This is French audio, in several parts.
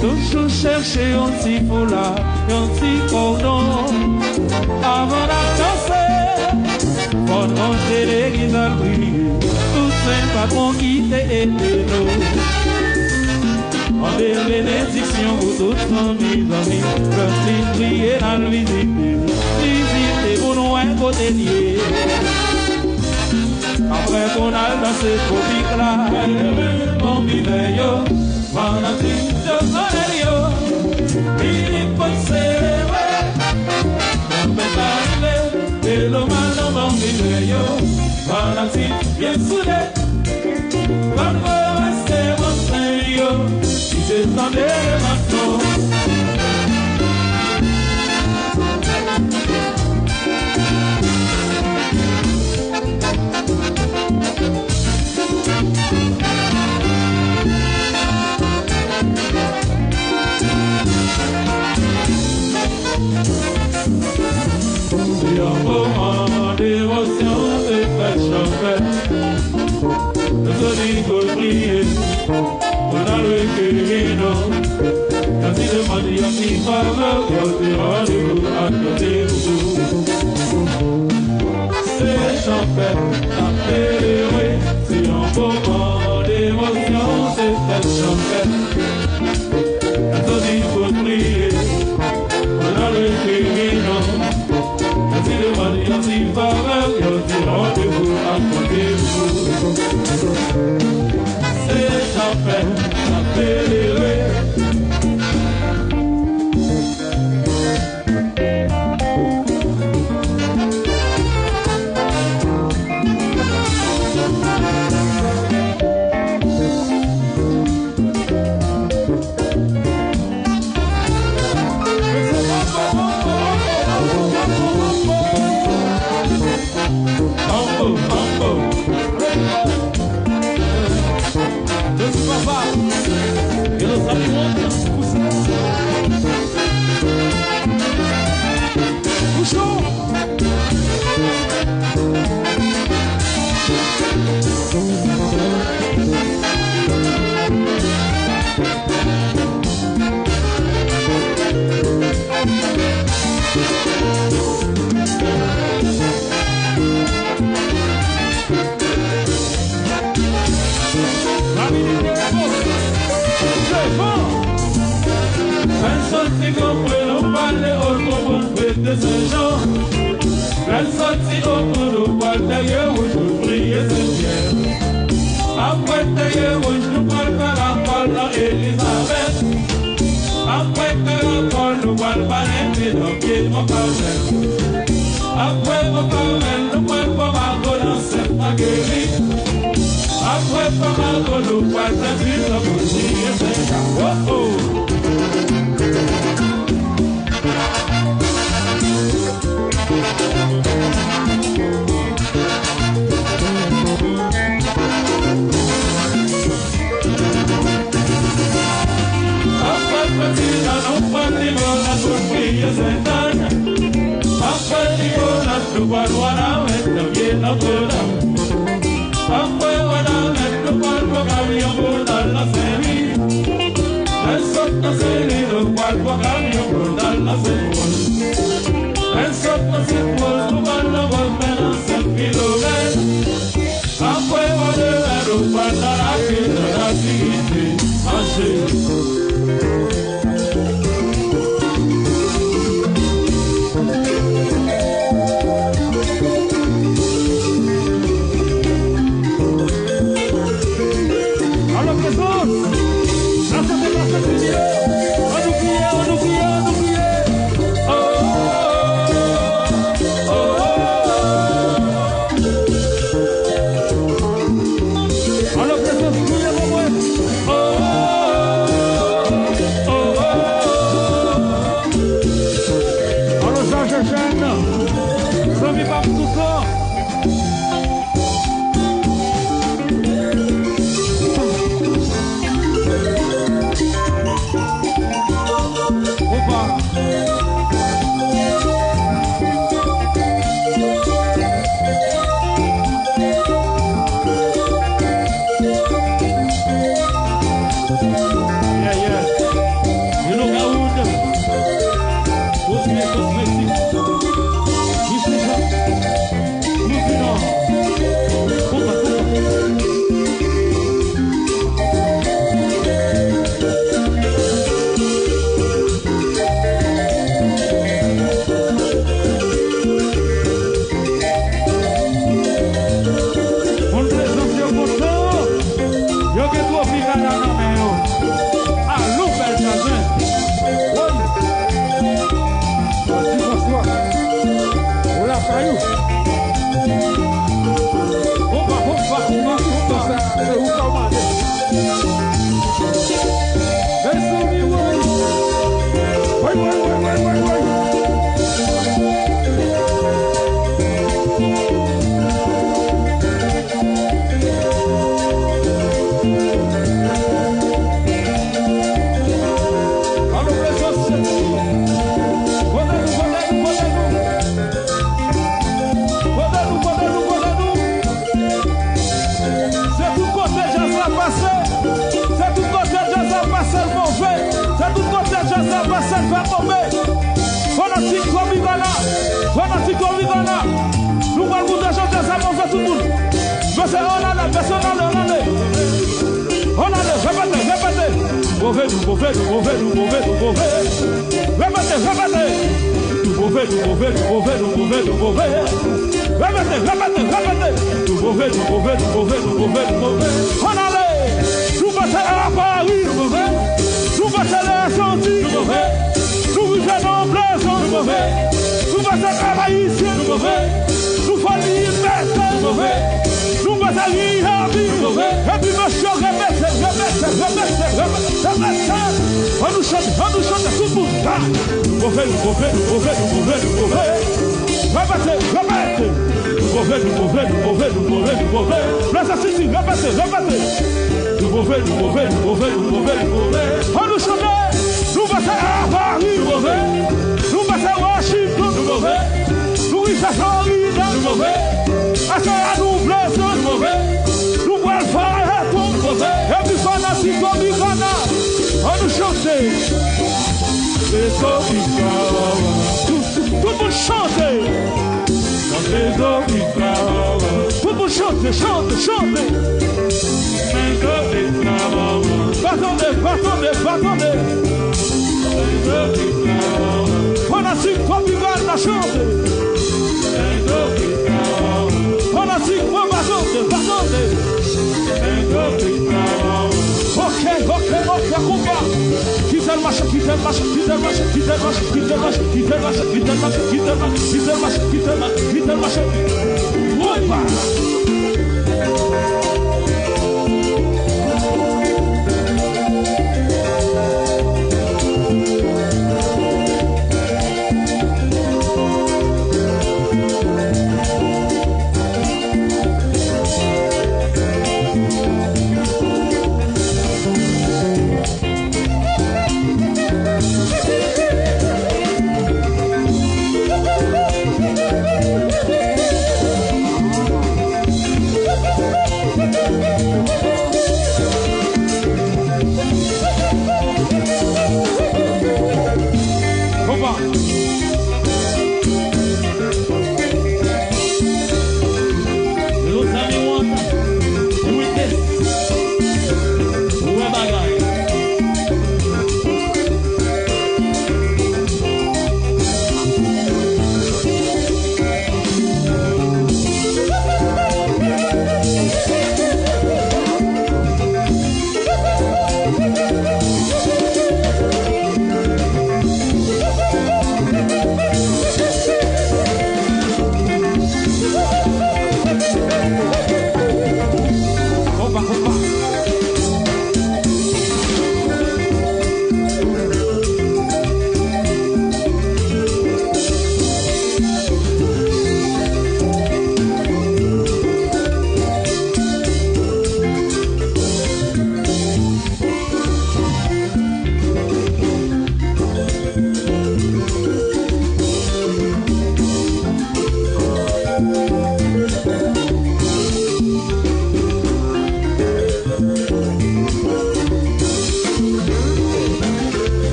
Toujours chercher un petit foulard, un petit cordon avant de danser. Pour monter l'église à briller, tout simple qu'on quitte et nous. En des bénédictions pour toutes nos amis, quand ils prier dans le visiter pour nous un côté lié. Après qu'on a dansé tropique là, mon bidet yo, fanatique de soleil yo, il est passé, on peut arriver, et le mal dans mon bidet yo, fanatique bien soudé, quand vous restez mon sein yo, si c'est dans les bateaux. Et un moment d'émotion se fait chauffer. Le soleil faut prier, on a le cœur. Quand il demande à qui faveur, il y a rendez-vous à côté de vous. C'est chauffer, appelé, c'est un moment d'émotion se fait chauffer. Le soleil faut prier, on a le cœur. Si le mari a si faveur, yo te rendez-vous à côté de vous. C'est chapelle, appelé.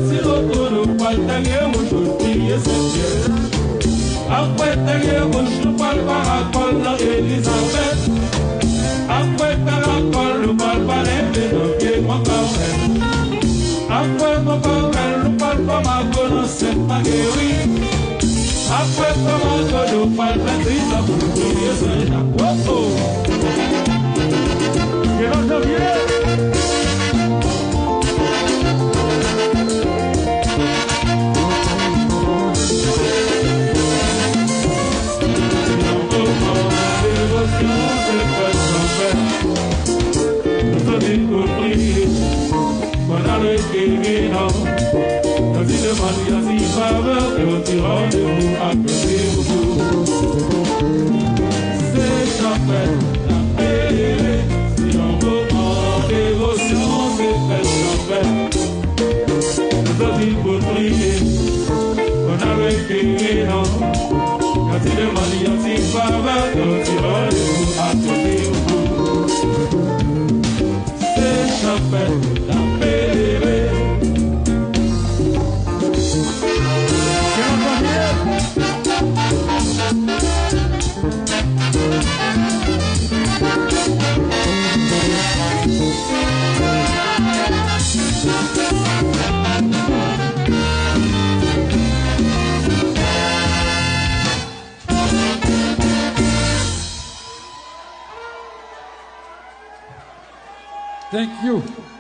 si retourne pas taguer aujourd'hui et c'est bien. Après taguer mon choupal paracol Elisabeth. Après paracol le parle de nos pieds mon carrel. Après mon carrel le parle pas ma connaissance ma guérie. Après paracol le parle de aujourd'hui et c'est bien. Oh oh. Que l'on devient. Thank you.